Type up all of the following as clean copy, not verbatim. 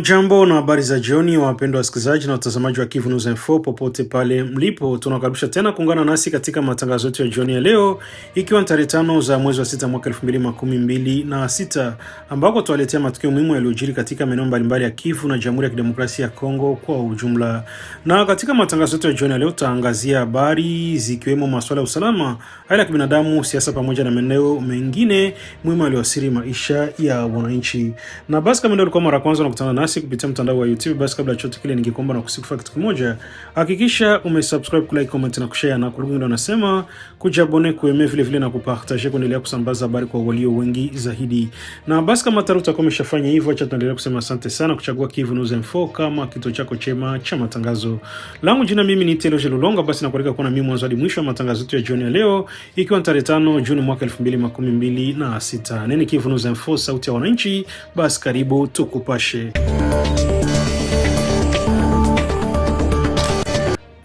Jambo na habari za jioni wapendwa wasikilizaji na watazamaji wa Kivu News Info popote pale mlipo. Tunakaribisha tena kuungana nasi katika matangazo yetu ya jioni ya leo, ikiwa ni tarehe 5 za mwezi wa 6 mwaka 2026, ambako tuwaletea matukio muhimu yaliyojiri katika maeneo mbalimbali ya Kivu na Jamhuri ya Kidemokrasia ya Kongo kwa ujumla. Na katika matangazo yetu ya jioni ya leo tutaangazia habari zikiwemo masuala ya usalama, hali ya kibinadamu, siasa pamoja na maeneo mengine muhimu yaliyoathiri maisha ya wananchi. Na basi kama ndio ulikuwa mara kwanza unakutana nasi kupitia mtandao wa YouTube, basi kabla ya chochote kile ningekuomba na kusifu kitu kimoja. Hakikisha umesubscribe, like, comment na kushare, na kwa ndio nasema kujabone, kueme vile na kupartage, kuendelea kusambaza habari kwa walio wengi zaidi. Na basi kama taruta kama umeshafanya hivyo, acha tuendelee kusema asante sana kuchagua Kivu News Info kama kituo chako chema cha matangazo. Langu jina mimi ni Telo Jelulonga, basi nakualika kuona mimi mwanzo hadi mwisho wa matangazo yetu ya jioni ya leo, ikiwa ni tarehe 5 Juni mwaka 2026. Nini Kivu News Info, sauti ya wananchi, basi karibu tukupashe.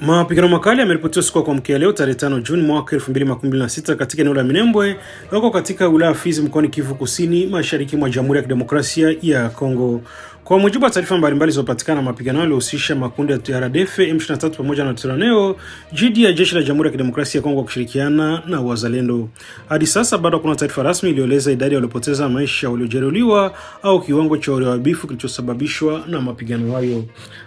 Mapigano makali yameripotiwa siku kwa mkia leo tarehe 5 Juni mwaka 2026 katika eneo la Minembwe loko katika wilaya Fizi mkoani Kivu Kusini mashariki mwa Jamhuri ya Kidemokrasia ya Kongo. Kwa mujibu wa taarifa mbalimbali zilizopatikana, mapigano yalihusisha makundi ya TRDF, M23 pamoja na Twirwaneho dhidi ya jeshi la Jamhuri ya Kidemokrasia ya Kongo kushirikiana na wazalendo. Hadi sasa bado kuna taarifa rasmi iliyoeleza idadi ya waliopoteza maisha, waliojeruhiwa au kiwango cha uharibifu kilichosababishwa na mapigano hayo.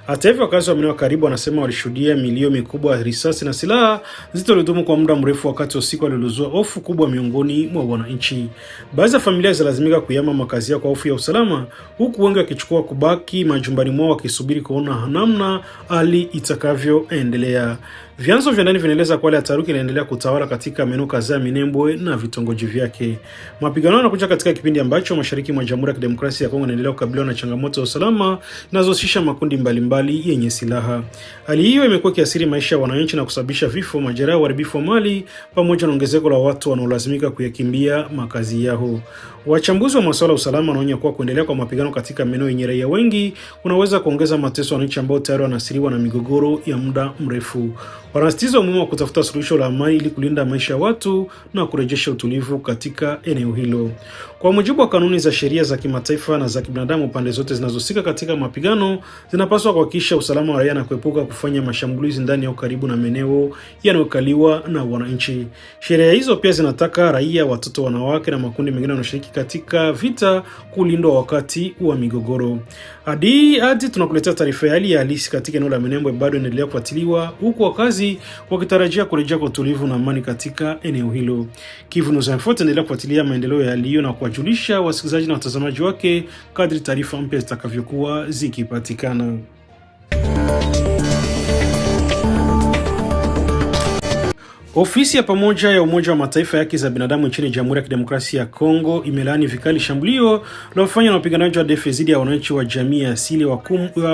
Hata hivyo, wakazi wa maeneo karibu wanasema walishuhudia milio mikubwa ya risasi na silaha zilizodumu kwa muda mrefu wakati usiku waliozua hofu kubwa miongoni mwa wananchi. Baadhi ya familia zilazimika kuyama makazi yao kwa hofu ya usalama, huku wengi wakichukua kubaki majumbani mwao wakisubiri kuona namna hali itakavyoendelea. Vyanzo vya ndani vinaeleza kwa hali taharuki inaendelea kutawala katika maeneo kadhaa Minembwe na vitongoji vyake. Mapigano yanakuja katika kipindi ambacho mashariki mwa Jamhuri ya Kidemokrasia ya Kongo inaendelea kukabiliwa na changamoto za usalama zinazohusisha makundi mbalimbali yenye silaha. Hali hiyo imekuwa kiasiri maisha ya wananchi na kusababisha vifo, majeraha, uharibifu wa mali pamoja na ongezeko la watu wanaolazimika kuyakimbia makazi yao. Wachambuzi wa masuala ya usalama wanaonya kuwa kuendelea kwa mapigano katika maeneo yenye raia wengi unaweza kuongeza mateso ya wananchi ambao tayari wanasiriwa na migogoro ya muda mrefu. Wanasisitiza umuhimu wa kutafuta suluhisho la amani ili kulinda maisha ya watu na kurejesha utulivu katika eneo hilo. Kwa mujibu wa kanuni za sheria za kimataifa na za kibinadamu, pande zote zinazohusika katika mapigano zinapaswa kuhakikisha usalama wa raia na kuepuka kufanya mashambulizi ndani au karibu na maeneo yanayokaliwa na wananchi. Sheria hizo pia zinataka raia, watoto, wanawake na makundi mengine wanaoshiriki katika vita kulindwa wakati wa migogoro. Hadi tunakuletea taarifa ya hali ya halisi katika eneo la Minembwe bado inaendelea kufuatiliwa, huku wakazi wakitarajia kurejea kwa utulivu na amani katika eneo hilo. Kivu News Info inaendelea kufuatilia maendeleo ya hali hiyo na kuwajulisha wasikilizaji na watazamaji wake kadri taarifa mpya zitakavyokuwa zikipatikana. Ofisi ya pamoja ya Umoja wa Mataifa ya haki za binadamu nchini Jamhuri ya Kidemokrasia ya Kongo imelaani vikali shambulio lilofanywa na wapiganaji wa ADF dhidi ya wananchi wa jamii ya asili wa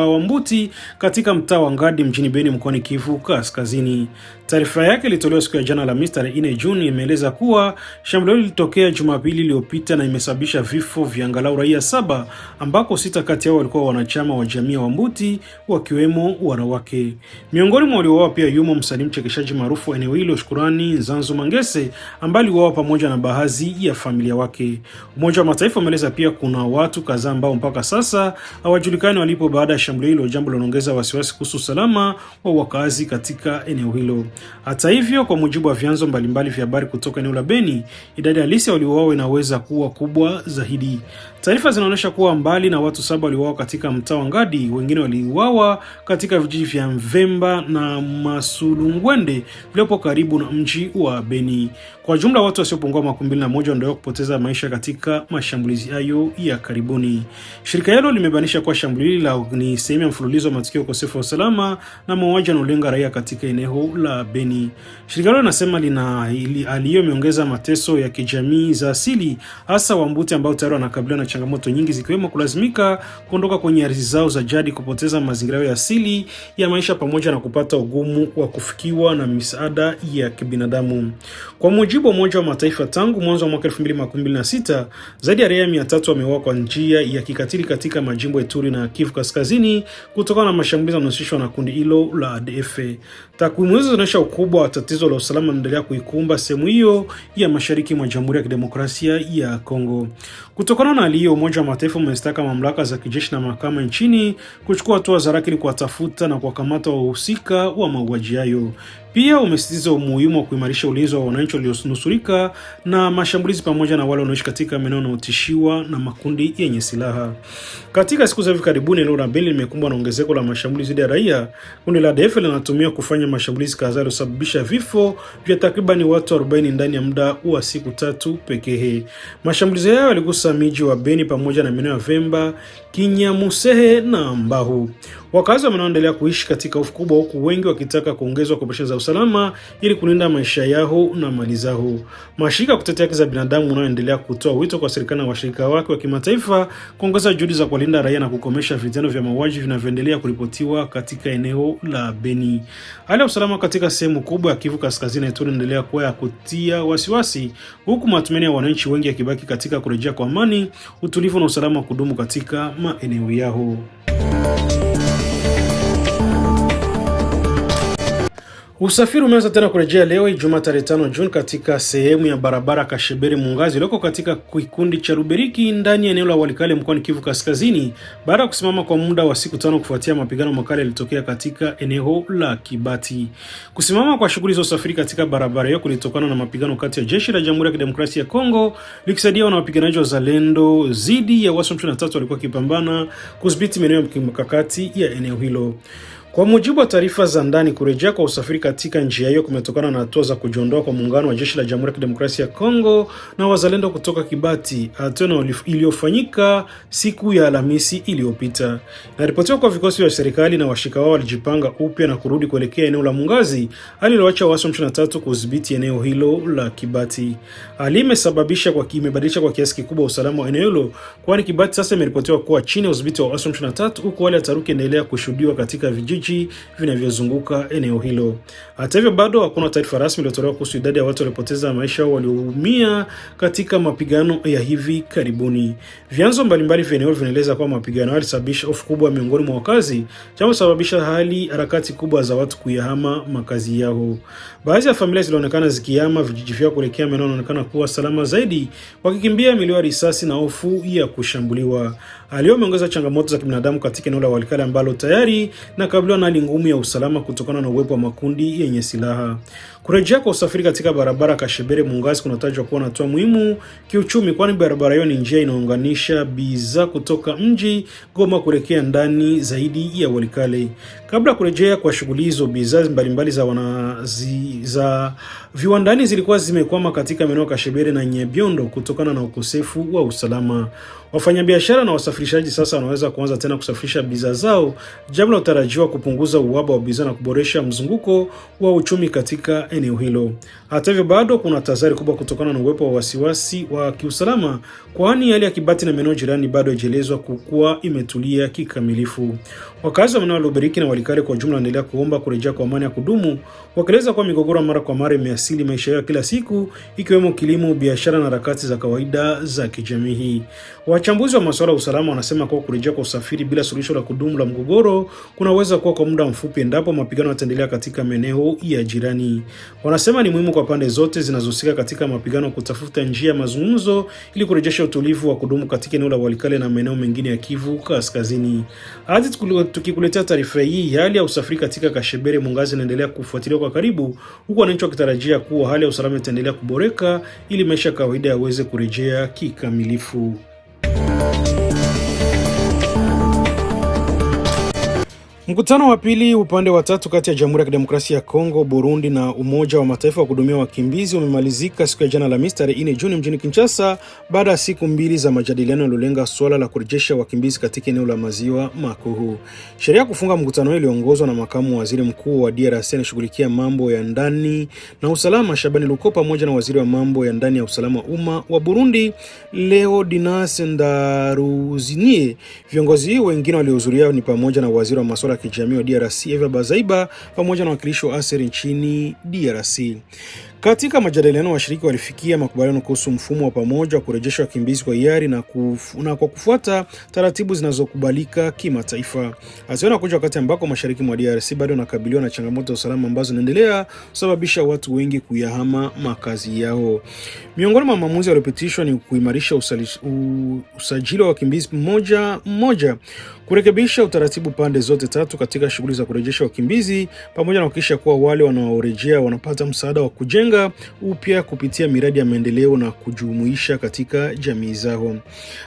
Wambuti katika mtaa wa Ngadi mjini Beni mkoani Kivu Kaskazini. Taarifa yake ilitolewa siku ya jana Alhamisi tarehe 4 Juni imeeleza kuwa shambulio lilitokea Jumapili iliyopita na imesababisha vifo vya angalau raia 7 ambako 6 kati yao walikuwa wanachama wa jamii ya Wambuti wakiwemo wanawake. Miongoni mwa waliouawa pia yumo msanii mchekeshaji maarufu eneo hilo Shukrani Nzanzu Mangese ambaye aliuawa pamoja na baadhi ya familia wake. Umoja wa Mataifa umeeleza pia kuna watu kadhaa ambao mpaka sasa hawajulikani walipo baada ya shambulio hilo, jambo linaloongeza wasiwasi kuhusu usalama wa wakazi katika eneo hilo. Hata hivyo, kwa mujibu wa vyanzo mbalimbali vya habari kutoka eneo la Beni, idadi halisi waliouawa inaweza kuwa kubwa zaidi. Taarifa zinaonyesha kuwa mbali na watu 7 waliuawa katika mtaa wa Ngadi, wengine waliuawa katika vijiji vya Mvemba na Masulungwende vilivyopo karibu na mji wa Beni. Kwa jumla watu wasiopungua 21 ndio kupoteza maisha katika mashambulizi hayo ya karibuni. Shirika hilo limebanisha kuwa shambulio ni sehemu ya mfululizo wa matukio ukosefu wa usalama na mauaji yanayolenga raia katika eneo la Beni. Shirika hilo linasema hali hiyo imeongeza mateso ya kijamii za asili, hasa Wambuti ambao tayari wanakabiliwa na changamoto nyingi zikiwemo kulazimika kuondoka kwenye ardhi zao za jadi, kupoteza mazingira ya asili ya maisha pamoja na kupata ugumu wa kufikiwa na misaada ya kibinadamu. Kwa mujibu wa Umoja wa Mataifa, tangu mwanzo wa mwaka 2026 zaidi ya raia 300 wameuawa kwa njia ya kikatili katika majimbo ya Ituri na Kivu Kaskazini kutokana na mashambulizi yanayohusishwa na kundi hilo la ADF. Takwimu hizo zinaonyesha ukubwa wa tatizo la usalama linaloendelea kuikumba sehemu hiyo ya mashariki mwa Jamhuri ya Kidemokrasia ya Kongo. Kutokana na hali hiyo, Umoja wa Mataifa umezitaka mamlaka za kijeshi na mahakama nchini kuchukua hatua za haraka ili kuwatafuta na kuwakamata wahusika wa mauaji hayo. Pia umesisitiza umuhimu wa kuimarisha ulinzi wa wananchi walionusurika na mashambulizi pamoja na wale wanaoishi katika maeneo yanayotishiwa na makundi yenye silaha. Katika siku za hivi karibuni, eneo la Beni limekumbwa na ongezeko la mashambulizi dhidi ya raia. Kundi la ADF linatumia kufanya mashambulizi kadhaa yaliyosababisha vifo vya takriban watu 40 ndani ya muda wa siku 3 pekee. Mashambulizi hayo yaligusa miji wa Beni pamoja na maeneo ya Vemba, Kinyamusehe na Mbahu. Wakazi wanaendelea kuishi katika hofu kubwa, huku wengi wakitaka kuongezwa kwa operesheni za usalama ili kulinda maisha yao na mali zao. Mashirika ya kutetea haki za binadamu yanaendelea kutoa wito kwa serikali na washirika wake wa kimataifa kuongeza juhudi za kulinda raia na kukomesha vitendo vya mauaji vinavyoendelea kuripotiwa katika eneo la Beni. Hali ya usalama katika sehemu kubwa ya Kivu Kaskazini na Ituri inaendelea kuwa ya kutia wasiwasi, huku matumaini ya wananchi wengi yakibaki katika kurejea kwa amani, utulivu na usalama wa kudumu katika maeneo yao. Usafiri umeanza tena kurejea leo Ijumaa tarehe 5 Juni katika sehemu ya barabara Kashebere Mungazi iliyoko katika kikundi cha Ruberiki ndani ya eneo la Walikale mkoani Kivu Kaskazini baada ya kusimama kwa muda wa siku 5 kufuatia mapigano makali yalitokea katika eneo la Kibati. Kusimama kwa shughuli za usafiri katika barabara hiyo kulitokana na mapigano kati ya jeshi la Jamhuri ya Kidemokrasia ya Kongo likisaidiwa na wapiganaji wa Zalendo dhidi ya waasi 23 walikuwa kipambana kudhibiti maeneo ya kimkakati ya eneo hilo. Kwa mujibu wa taarifa za ndani, kurejea kwa usafiri katika njia hiyo kumetokana na hatua za kujiondoa kwa muungano wa jeshi la Jamhuri ya Kidemokrasia ya Kongo na wazalendo kutoka Kibati, hatua iliyofanyika siku ya Alhamisi iliyopita. Inaripotiwa kwa vikosi vya serikali na washirika wao walijipanga upya na kurudi kuelekea eneo la Mungazi, hali iliyoacha waasi 23 kudhibiti eneo hilo la Kibati. Hali imebadilisha kwa kiasi kikubwa usalama wa eneo hilo, kwani Kibati sasa imeripotiwa kuwa chini ya udhibiti wa waasi 23, huku hali ya taharuki inaendelea kushuhudiwa katika vijiji vinavyozunguka eneo hilo. Hata hivyo, bado hakuna taarifa rasmi iliyotolewa kuhusu idadi ya watu waliopoteza maisha au walioumia katika mapigano ya hivi karibuni. Vyanzo mbalimbali vya eneo vinaeleza kwamba mapigano yalisababisha hofu kubwa miongoni mwa wakazi, jambo sababisha harakati kubwa za watu kuyahama makazi yao. Baadhi ya familia zilionekana zikihama vijiji vyao kuelekea maeneo yanaonekana kuwa salama zaidi, wakikimbia milio ya risasi na hofu ya kushambuliwa. Hali imeongeza changamoto za kibinadamu katika eneo la Walikale ambalo tayari nakabiliwa na hali ngumu ya usalama kutokana na uwepo wa makundi yenye silaha. Kurejea kwa usafiri katika barabara Kashebere Mungazi kunatajwa kuwa na hatua muhimu kiuchumi, kwani barabara hiyo ni njia inaunganisha bidhaa kutoka mji Goma kuelekea ndani zaidi ya Walikale. Kabla kurejea kwa shughuli hizo, bidhaa mbalimbali za viwandani zilikuwa zimekwama katika maeneo Kashebere na Nyebiondo kutokana na ukosefu wa usalama. Wafanyabiashara na wasafirishaji sasa wanaweza kuanza tena kusafirisha bidhaa zao, jambo linalotarajiwa kupunguza uhaba wa bidhaa na kuboresha mzunguko wa uchumi katika eneo hilo. Hata hivyo, bado kuna tahadhari kubwa kutokana na uwepo wa wasiwasi wa kiusalama, kwani hali ya Kibati na maeneo jirani bado haijaelezwa kuwa imetulia kikamilifu. Wakazi wa maeneo ya Luberiki na Walikale kwa jumla wanaendelea kuomba kurejea kwa amani ya kudumu, wakieleza kwa migogoro mara kwa mara imeasili maisha yao kila siku, ikiwemo kilimo, biashara na harakati za kawaida za kijamii. Wachambuzi wa masuala ya usalama wanasema kwa kurejea kwa usafiri bila suluhisho la kudumu la mgogoro kunaweza kuwa kwa muda mfupi endapo mapigano yataendelea katika maeneo ya jirani. Wanasema ni muhimu kwa pande zote zinazohusika katika mapigano kutafuta njia ya mazungumzo ili kurejesha utulivu wa kudumu katika eneo la Walikale na maeneo mengine ya Kivu Kaskazini. Hadi tukikuletea taarifa hii, hali ya usafiri katika Kashebere Mungazi inaendelea kufuatiliwa kwa karibu, huku wananchi wakitarajia kuwa hali ya usalama itaendelea kuboreka ili maisha kawaida yaweze kurejea kikamilifu. Mkutano wa pili upande wa tatu kati ya Jamhuri ya Kidemokrasia ya Kongo, Burundi na Umoja wa Mataifa wa kuhudumia wakimbizi umemalizika siku ya jana Alhamisi tarehe 4 Juni mjini Kinshasa baada ya siku mbili za majadiliano yaliyolenga suala la kurejesha wakimbizi katika eneo la Maziwa Makuu. Sheria kufunga mkutano huu iliongozwa na makamu waziri mkuu wa DRC anashughulikia mambo ya ndani na usalama Shabani Luko pamoja na waziri wa mambo ya ndani ya usalama umma wa Burundi Leonidas Ndaruzinie. Viongozi wengine waliohudhuria ni pamoja na waziri wa masuala ya kijamii wa DRC Eva Bazaiba pamoja na wakilishi wa ASER nchini DRC. Katika majadiliano washiriki walifikia makubaliano kuhusu mfumo wa pamoja wa kurejesha wakimbizi kwa hiari na kwa kufuata taratibu zinazokubalika kimataifa. Hatua kuja wakati ambako mashariki mwa DRC bado nakabiliwa na changamoto za usalama ambazo zinaendelea kusababisha watu wengi kuyahama makazi yao. Miongoni mwa maamuzi yaliyopitishwa ni kuimarisha usajili wa wakimbizi mmoja, kurekebisha utaratibu pande zote tatu katika shughuli za kurejesha wakimbizi pamoja na kuhakikisha kuwa wale wanaorejea wanapata msaada wa kujenga upya kupitia miradi ya maendeleo na kujumuisha katika jamii zao.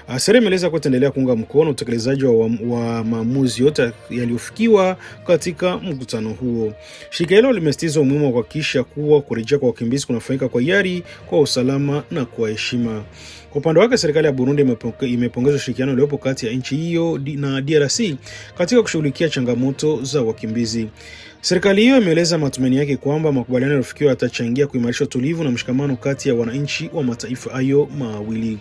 ASER imeeleza kuwa itaendelea kuunga mkono utekelezaji wa maamuzi yote yaliyofikiwa katika mkutano huo. Shirika hilo limesisitiza umuhimu wa kuhakikisha kuwa kurejea kwa wakimbizi kunafanyika kwa hiari, kwa usalama na kwa heshima. Kwa upande wake, serikali ya Burundi imepongeza ushirikiano uliopo kati ya nchi hiyo na DRC katika kushughulikia changamoto za wakimbizi. Serikali hiyo imeeleza matumaini yake kwamba makubaliano yaliyofikiwa yatachangia kuimarisha utulivu na mshikamano kati ya wananchi wa mataifa hayo mawili.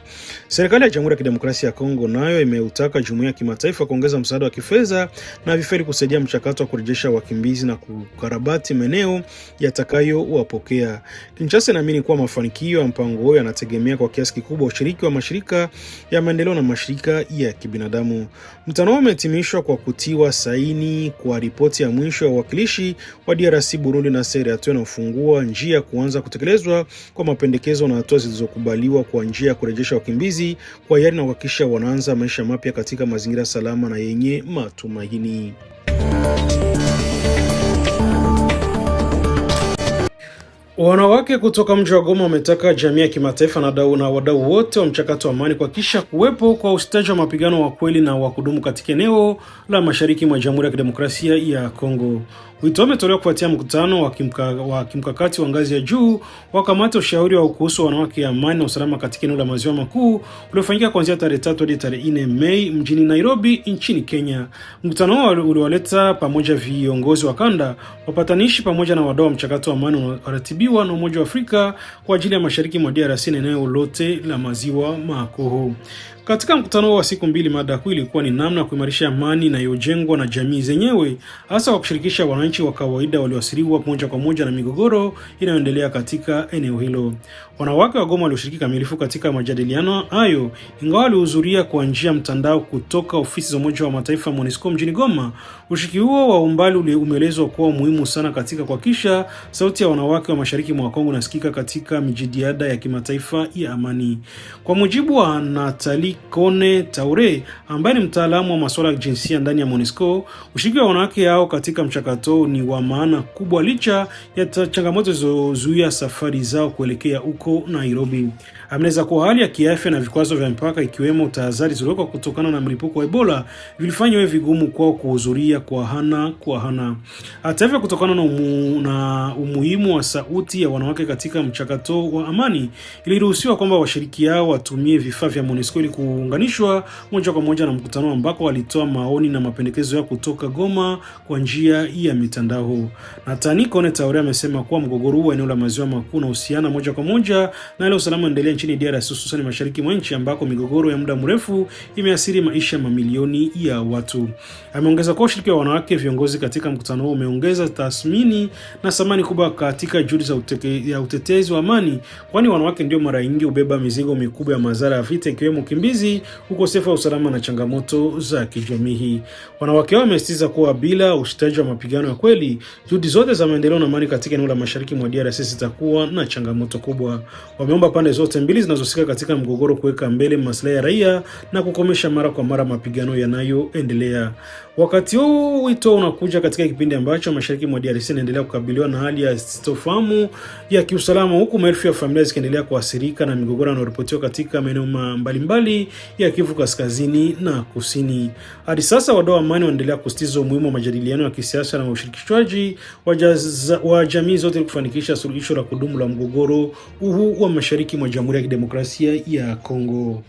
Serikali ya Jamhuri ya Kidemokrasia ya Kongo nayo imeutaka jumuiya ya kimataifa kuongeza msaada wa kifedha na vifaa ili kusaidia mchakato wa kurejesha wakimbizi na kukarabati maeneo yatakayowapokea. Kinshasa inaamini kuwa mafanikio ya mpango huo yanategemea kwa kiasi kikubwa ushiriki wa mashirika ya maendeleo na mashirika ya kibinadamu. Mkutano huo umehitimishwa kwa kutiwa saini kwa ripoti ya mwisho ya wakilishi wa DRC, Burundi na ASER, hatua inayofungua njia ya kuanza kutekelezwa kwa mapendekezo na hatua zilizokubaliwa kwa njia ya kurejesha wakimbizi kwa hiari na kuhakikisha wanaanza maisha mapya katika mazingira salama na yenye matumaini. Wanawake kutoka mji wa Goma wametaka jamii ya kimataifa na wadau wote wa mchakato wa amani kuhakikisha kuwepo kwa usitaji wa mapigano wa kweli na wa kudumu katika eneo la mashariki mwa Jamhuri ya Kidemokrasia ya Kongo. Wito umetolewa kufuatia mkutano wa kimkakati wa ngazi ya juu wa kamati ya ushauri wa kuhusu wanawake, amani na usalama katika eneo la Maziwa Makuu uliofanyika kuanzia tarehe 3 hadi tarehe 4 Mei mjini Nairobi nchini Kenya. Mkutano huo uliwaleta pamoja viongozi wa kanda, wapatanishi pamoja na wadau wa mchakato wa amani unaoratibiwa na Umoja wa Afrika kwa ajili ya mashariki mwa DRC na eneo lote la Maziwa Makuu. Katika mkutano wa siku mbili, mada kuu ilikuwa ni namna kuimarisha amani inayojengwa na jamii zenyewe, hasa kwa kushirikisha wananchi wa kawaida walioathiriwa moja kwa moja na migogoro inayoendelea katika eneo hilo. Wanawake wa Goma walioshiriki kamilifu katika majadiliano hayo, ingawa walihudhuria kwa njia mtandao kutoka ofisi za Umoja wa Mataifa MONUSCO mjini Goma. Ushiriki huo wa umbali umeelezwa kuwa muhimu sana katika kuhakikisha sauti ya wanawake wa mashariki mwa Kongo nasikika katika mijadala ya kimataifa ya amani. Kwa mujibu wa Nathalie Kone Taure ambaye ni mtaalamu wa masuala ya jinsia ndani ya MONUSCO, ushiriki wa wanawake hao katika mchakato ni wa maana kubwa licha ya changamoto zilizozuia safari zao kuelekea huko Nairobi. Ameleza kuwa hali ya kiafya na vikwazo vya mpaka ikiwemo tahadhari zilizowekwa kutokana na mlipuko wa Ebola vilifanya iwe vigumu kwao kuhudhuria kwa ana. Hata hivyo, kutokana na umuhimu wa sauti ya wanawake katika mchakato wa amani, iliruhusiwa kwamba washiriki hao watumie vifaa vya MONUSCO ili kuunganishwa moja kwa moja na mkutano, ambako walitoa maoni na mapendekezo yao kutoka Goma kwa njia ya mitandao. Nathalie Kone Taure amesema kuwa mgogoro wa eneo la Maziwa Makuu unahusiana moja kwa moja na ile usalama endelea nchini DRC, hususan mashariki mwa nchi ambako migogoro ya muda mrefu imeathiri maisha ya mamilioni ya watu. Ameongeza kuwa ushiriki wa wanawake viongozi katika mkutano huo umeongeza tathmini na thamani kubwa katika juhudi za utetezi wa amani, kwani wanawake ndio mara nyingi hubeba mizigo mikubwa ya madhara ya vita, ikiwemo ukimbizi, ukosefu wa usalama na changamoto za kijamii. Wanawake hao wamesisitiza kuwa bila usitaji wa mapigano kweli juhudi zote za maendeleo na amani katika eneo la mashariki mwa DRC zitakuwa na changamoto kubwa. Wameomba pande zote mbili zinazohusika katika mgogoro kuweka mbele maslahi ya raia na kukomesha mara kwa mara mapigano yanayoendelea. Wakati huu wito unakuja katika kipindi ambacho mashariki mwa DRC inaendelea kukabiliwa na hali ya sitofahamu ya kiusalama, huku maelfu ya familia zikiendelea kuathirika na migogoro inayoripotiwa katika maeneo mbalimbali ya Kivu Kaskazini na Kusini. Hadi sasa wadau wa amani wanaendelea kusisitiza umuhimu wa majadiliano ya kisiasa na ushirikishwaji wa jamii zote kufanikisha suluhisho la kudumu la mgogoro huu wa mashariki mwa Jamhuri ya Kidemokrasia ya Kongo.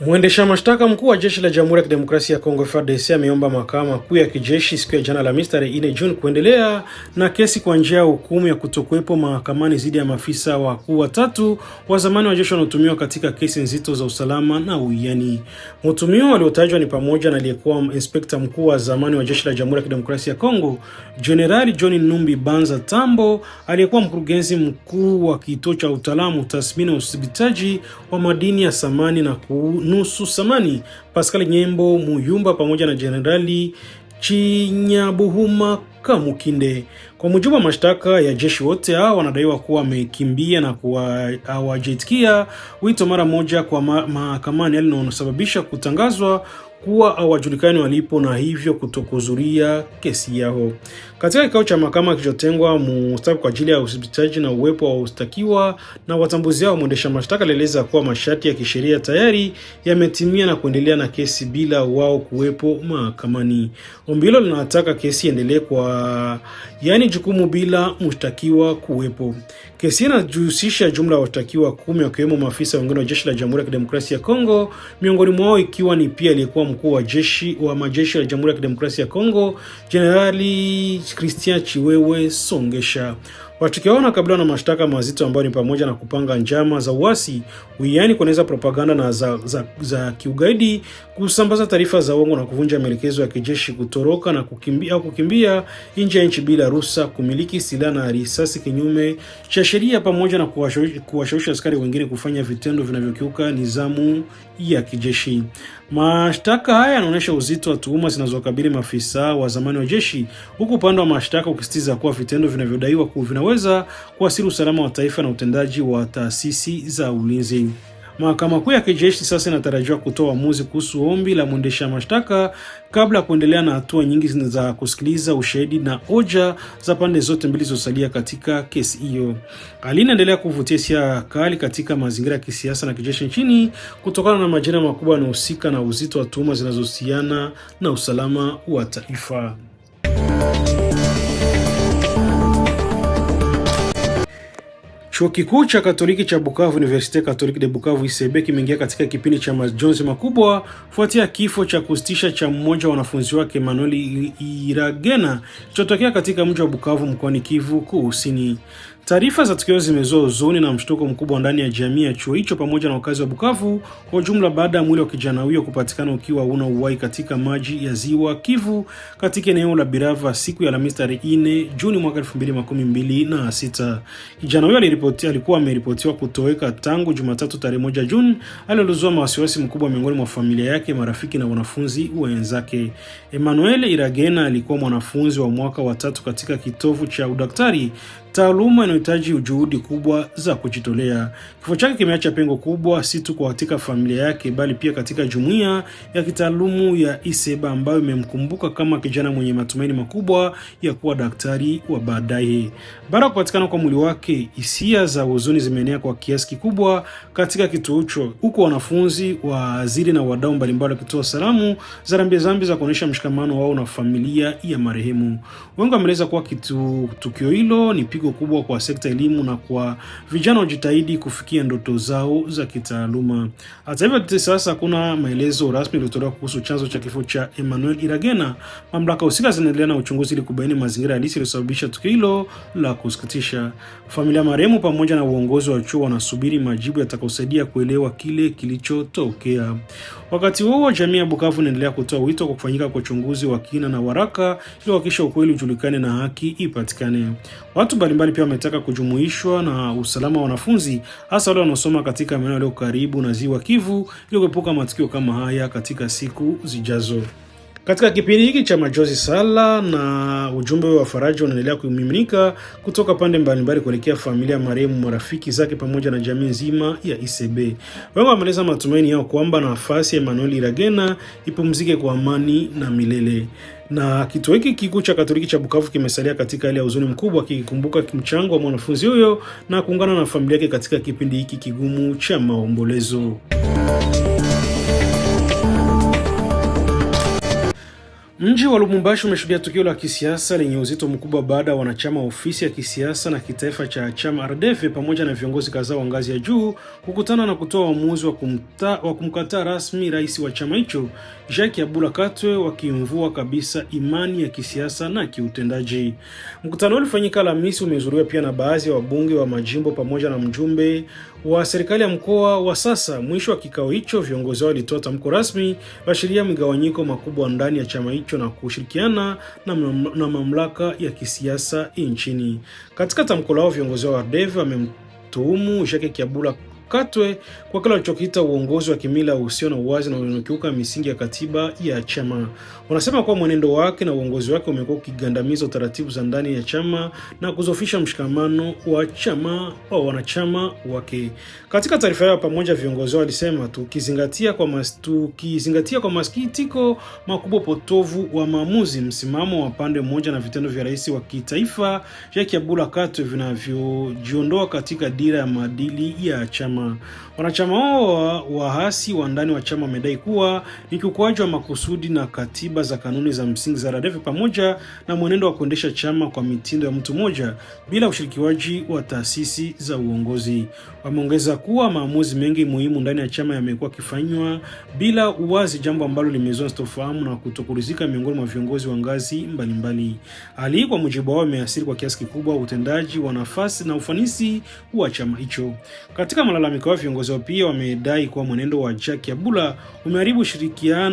Mwendesha mashtaka mkuu wa jeshi la Jamhuri ya Kidemokrasia ya Kongo FARDC ameomba mahakama kuu ya kijeshi siku ya jana Alhamisi tarehe 4 Juni kuendelea na kesi kwa njia ya hukumu ya kutokuwepo mahakamani dhidi ya maafisa wakuu watatu wa zamani wa jeshi wanaotumiwa katika kesi nzito za usalama na uwiano. Mtuhumiwa waliotajwa ni pamoja na aliyekuwa inspekta mkuu wa zamani wa jeshi la Jamhuri ya Kidemokrasia ya Kongo Generali John Numbi Banza Tambo, aliyekuwa mkurugenzi mkuu wa kituo cha utaalamu, tathmini na udhibitaji wa madini ya samani na nusu samani Pascal Nyembo Muyumba, pamoja na Generali Chinyabuhuma Kamukinde. Kwa mujibu wa mashtaka ya jeshi, wote hao wanadaiwa kuwa wamekimbia na hawajitikia wito mara moja kwa mahakamani, linalosababisha kutangazwa kuwa hawajulikani walipo na hivyo kutokuhudhuria kesi yao. Katika kikao cha mahakama kilichotengwa mustaki kwa ajili ya udhibitaji na uwepo wa ustakiwa na watambuzi wao, mwendesha mashtaka alieleza kuwa masharti ya kisheria tayari yametimia na kuendelea na kesi bila wao kuwepo mahakamani. Ombi hilo linataka kesi iendelee kwa jukumu bila mshtakiwa kuwepo. Kesi inajihusisha jumla ya washtakiwa 10 wakiwemo maafisa wengine wa jeshi la Jamhuri ya Kidemokrasia ya Kongo, miongoni mwao ikiwa ni pia aliyekuwa mkuu wa majeshi ya Jamhuri ya Kidemokrasia ya Kongo Generali Christian Chiwewe Songesha. Washtakiwa wanakabiliwa na mashtaka mazito ambayo ni pamoja na kupanga njama za uasi, uwiano, kueneza propaganda na za kiugaidi, kusambaza taarifa za uongo na kuvunja maelekezo ya kijeshi, kutoroka na kukimbia nje ya nchi bila ruhusa, kumiliki silaha na risasi kinyume cha sheria, pamoja na kuwashawishi askari wengine kufanya vitendo vinavyokiuka nidhamu ya kijeshi. Mashtaka haya yanaonyesha uzito wa tuhuma zinazokabili maafisa wa zamani wa jeshi, huku upande wa mashtaka ukisitiza kuwa vitendo vinavyodaiwa vinaweza kuathiri usalama wa taifa na utendaji wa taasisi za ulinzi. Mahakama kuu ya kijeshi sasa inatarajiwa kutoa uamuzi kuhusu ombi la mwendesha mashtaka kabla ya kuendelea na hatua nyingi za kusikiliza ushahidi na hoja za pande zote mbili zilizosalia katika kesi hiyo. Hali inaendelea kuvutia hisia kali katika mazingira ya kisiasa na kijeshi nchini kutokana na majina makubwa yanayohusika na uzito wa tuhuma zinazohusiana na usalama wa taifa. Chuo kikuu cha Katoliki cha Bukavu, Universite Catholique de Bukavu ICB, kimeingia katika kipindi cha majonzi makubwa kufuatia kifo cha kusitisha cha mmoja wa wanafunzi wake Emmanuel Iragena kilichotokea katika mji wa Bukavu mkoani Kivu Kusini. Taarifa za tukio zimezua huzuni na mshtuko mkubwa ndani ya jamii ya chuo hicho pamoja na wakazi wa Bukavu kwa jumla, baada ya mwili wa kijana huyo kupatikana ukiwa una uhai katika maji ya ziwa Kivu katika eneo la Birava siku ya Alhamisi tarehe 4 Juni mwaka 2026. Kijana huyo alikuwa ameripotiwa kutoweka tangu Jumatatu tarehe 1 Juni, alilozua wasiwasi mkubwa miongoni mwa familia yake, marafiki na wanafunzi wenzake. Emmanuel Iragena alikuwa mwanafunzi wa mwaka wa 3 katika kitovu cha udaktari, taaluma inayohitaji juhudi kubwa za kujitolea. Kifo chake kimeacha pengo kubwa si tu katika familia yake bali pia katika jumuiya ya kitaalumu ya ICB ambayo imemkumbuka kama kijana mwenye matumaini makubwa ya kuwa daktari wa baadaye. Baada ya kupatikana kwa mwili wake, hisia za huzuni zimeenea kwa kiasi kikubwa katika kituo hicho, huko wanafunzi, waziri na wadau mbalimbali wakitoa salamu za rambirambi za kuonyesha mshikamano wao na familia ya marehemu. Wengi wameeleza kuwa tukio hilo ni pigo kubwa kwa sekta elimu na kwa vijana wajitahidi kufikia ndoto zao za kitaaluma. Hata hivyo, sasa kuna maelezo rasmi yaliyotolewa kuhusu chanzo cha kifo cha Emmanuel Iragena. Mamlaka husika zinaendelea na uchunguzi ili kubaini mazingira halisi yaliyosababisha tukio hilo la kusikitisha. Familia marehemu pamoja na uongozi wa chuo wanasubiri majibu yatakayosaidia kuelewa kile kilichotokea. Wakati huo, jamii ya Bukavu inaendelea kutoa wito kwa kufanyika kwa uchunguzi wa kina na waraka ili kuhakikisha ukweli ujulikane na haki ipatikane. Watu mbalimbali pia wametaka kujumuishwa na usalama wa wanafunzi, hasa wale wanaosoma katika maeneo yaliyo karibu na Ziwa Kivu, ili kuepuka matukio kama haya katika siku zijazo. Katika kipindi hiki cha majozi sala na ujumbe wa faraja unaendelea kumiminika kutoka pande mbalimbali kuelekea familia marehemu, marafiki zake pamoja na jamii nzima ya ICB. Wengi wameeleza matumaini yao kwamba nafasi ya Emmanuel Iragena ipumzike kwa amani na milele. Na kituo hiki kikuu cha Katoliki cha Bukavu kimesalia katika hali ya huzuni mkubwa, kikikumbuka mchango wa mwanafunzi huyo na kuungana na familia yake katika kipindi hiki kigumu cha maombolezo. Mji wa Lubumbashi umeshuhudia tukio la kisiasa lenye uzito mkubwa baada ya wanachama wa ofisi ya kisiasa na kitaifa cha chama RDF pamoja na viongozi kadhaa wa ngazi ya juu kukutana na kutoa uamuzi wa kumkataa rasmi rais wa chama hicho Jacques Abula Katwe, wakimvua kabisa imani ya kisiasa na kiutendaji. Mkutano ulifanyika Alhamisi, umehudhuriwa pia na baadhi ya wabunge wa majimbo pamoja na mjumbe wa serikali ya mkoa wa sasa. Mwisho wa kikao hicho, viongozi wao walitoa tamko rasmi kuashiria migawanyiko makubwa ndani ya chama hicho na kushirikiana na mamlaka ya kisiasa nchini. Katika tamko lao, viongozi wa RDF wamemtuhumu Jacques Abula Katwe kwa kile walichokiita uongozi wa kimila usio na uwazi na unaokiuka misingi ya katiba ya chama. Wanasema kuwa mwenendo wake na uongozi wake umekuwa ukigandamiza utaratibu za ndani ya chama na kuzofisha mshikamano wa chama wa wanachama wake. Katika taarifa yao pamoja, viongozi walisema tukizingatia kwa masikitiko makubwa potovu wa maamuzi, msimamo wa pande mmoja na vitendo vya rais wa kitaifa Jacques Abula Katwe vinavyojiondoa katika dira ya maadili ya chama. Wanachama wao waasi wa ndani wa chama wamedai kuwa ni kiukwaji wa makusudi na katiba za kanuni za msingi za RDF pamoja na mwenendo wa kuendesha chama kwa mitindo ya mtu mmoja bila ushirikiwaji wa taasisi za uongozi. Wameongeza kuwa maamuzi mengi muhimu ndani ya chama yamekuwa kifanywa bila uwazi, jambo ambalo limezua sintofahamu na kutokuridhika miongoni mwa viongozi wa ngazi mbalimbali. Hali hii kwa mujibu wao imeathiri kwa kiasi kikubwa utendaji wa nafasi na ufanisi wa chama hicho. Katika malalamiko yao, viongozi wao pia wamedai kuwa mwenendo wa Jacques Abula umeharibu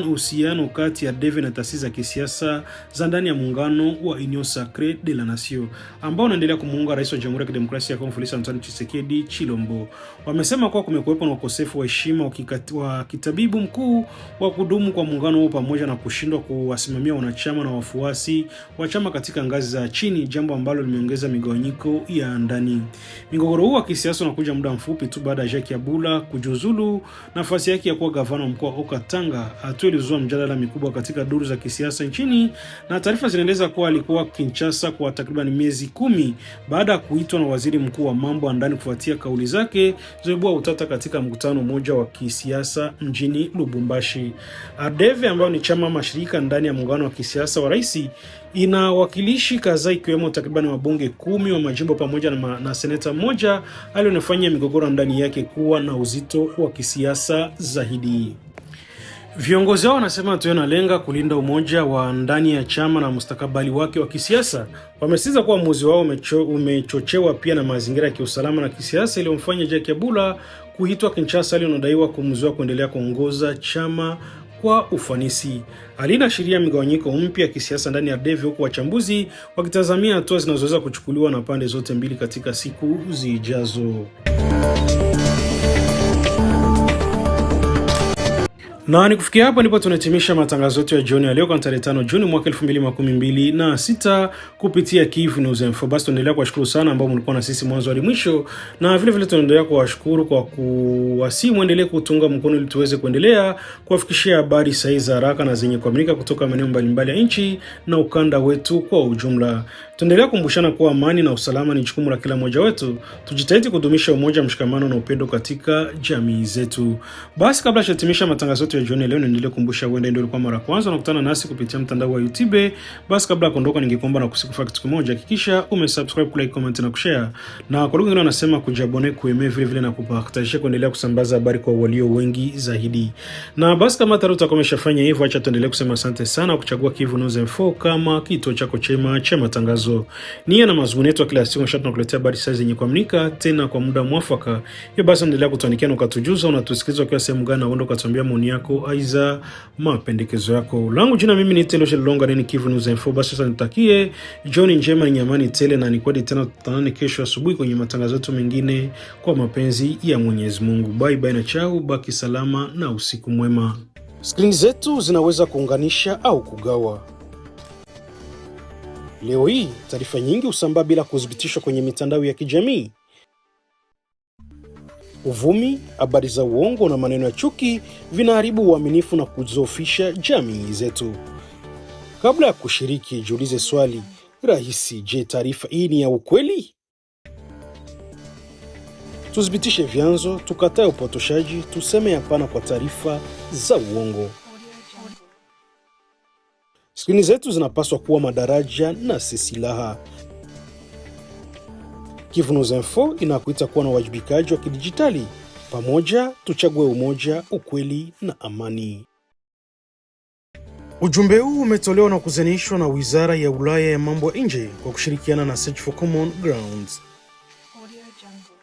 uhusiano kati ya RDF na taasisi za kisiasa za ndani ya muungano wa Union Sacrée de la Nation ambao unaendelea kumuunga rais wa Jamhuri ya Kidemokrasia ya Kongo Felix Antoine Tshisekedi Chilombo. Wamesema kuwa kumekuwepo na ukosefu wa heshima wa kitabibu mkuu wa kudumu kwa muungano huo pamoja na kushindwa kuwasimamia wanachama na wafuasi wa chama katika ngazi za chini, jambo ambalo limeongeza migawanyiko ya ndani. Migogoro huu wa kisiasa unakuja muda mfupi tu baada ya Jacques Abula kujiuzulu nafasi yake ya kuwa gavana mkoa wa Okatanga. Hatua ilizua mjadala mikubwa katika duru za kisiasa nchini, na taarifa zinaeleza kuwa alikuwa Kinshasa kwa takriban miezi 10 baada ya kuitwa na waziri mkuu wa mambo ya ndani kufuatia kauli zake zilizoibua utata katika mkutano mmoja wa kisiasa mjini Lubumbashi. RDF ambayo ni chama mashirika ndani ya muungano wa kisiasa wa rais ina wakilishi kadhaa ikiwemo takriban wabunge 10 wa majimbo pamoja na seneta mmoja, alionafanya migogoro ndani yake kuwa na uzito wa kisiasa zaidi. Viongozi hao wanasema tunalenga kulinda umoja wa ndani ya chama na mustakabali wake wa kisiasa. Wamesisitiza kuwa uamuzi wao umechochewa pia na mazingira ya kiusalama na kisiasa iliyomfanya Jacques Abula kuitwa Kinshasa, alionadaiwa kumzuia kuendelea kuongoza chama kwa ufanisi. Alina sheria migawanyiko mpya ya kisiasa ndani ya RDF, huku wachambuzi wakitazamia hatua zinazoweza kuchukuliwa na pande zote mbili katika siku zijazo. Na ni kufikia hapa ndipo tunahitimisha matangazo yetu ya jioni ya leo kwa tarehe 5 Juni mwaka 2026 kupitia Kivu News Info. Basi tunaendelea kuwashukuru sana ambao mlikuwa na sisi mwanzo hadi mwisho, na vile vile tunaendelea kuwashukuru kwa kuwasimu muendelee kutunga mkono ili tuweze kuendelea kuwafikishia habari sahihi za haraka na zenye kuaminika kutoka maeneo mbalimbali ya nchi na ukanda wetu kwa ujumla. Tuendelea kumbushana kuwa amani na usalama ni jukumu la kila mmoja wetu. Tujitahidi kudumisha umoja, mshikamano na upendo katika jamii zetu. Basi kabla ya kuhitimisha matangazo yetu ya jioni leo, niendelee kukumbusha wewe ndio ulikuwa mara kwanza unakutana nasi kupitia mtandao wa YouTube. Basi kabla ya kuondoka, ningeomba na kusikufanya kitu kimoja, hakikisha umesubscribe, like, comment na kushare. Na kwa lugha nyingine wanasema kujabone, kuemea vile vile na kupartager, kuendelea kusambaza habari kwa walio wengi zaidi. Na basi kama tayari utakomeshafanya hivyo, acha tuendelee kusema asante sana kuchagua Kivu News Info kama kituo chako chema cha matangazo. Nia na mazungumzo yetu kila siku tunakuletea habari sahihi zenye kuaminika tena kwa muda mwafaka. Hiyo basi endelea kutuandikia na ukatujuza unatusikiliza kwa sehemu gani, na uende ukatuambia maoni yako yako aiza mapendekezo yako. Langu jina mimi ni Telo Shelonga ni Kivu News Info. Basi sasa nitakie jioni njema ni amani tele, na nikwadi tena tutanane kesho asubuhi kwenye matangazo yetu mengine kwa mapenzi ya Mwenyezi Mungu. Bye bye na chao, baki salama na usiku mwema. Skrini zetu zinaweza kuunganisha au kugawa. Leo hii taarifa nyingi husambaa bila kuthibitishwa kwenye mitandao ya kijamii. Uvumi, habari za uongo na maneno ya chuki vinaharibu uaminifu na kudhoofisha jamii zetu. Kabla ya kushiriki, jiulize swali rahisi: je, taarifa hii ni ya ukweli? Tuthibitishe vyanzo, tukatae upotoshaji, tuseme hapana kwa taarifa za uongo. Skrini zetu zinapaswa kuwa madaraja na si silaha. Kivu News Info inakuita kuwa na uwajibikaji wa kidijitali. Pamoja tuchague umoja, ukweli na amani. Ujumbe huu umetolewa na kuzanishwa na Wizara ya Ulaya ya Mambo ya Nje kwa kushirikiana na Search for Common Grounds. Audio Jungle.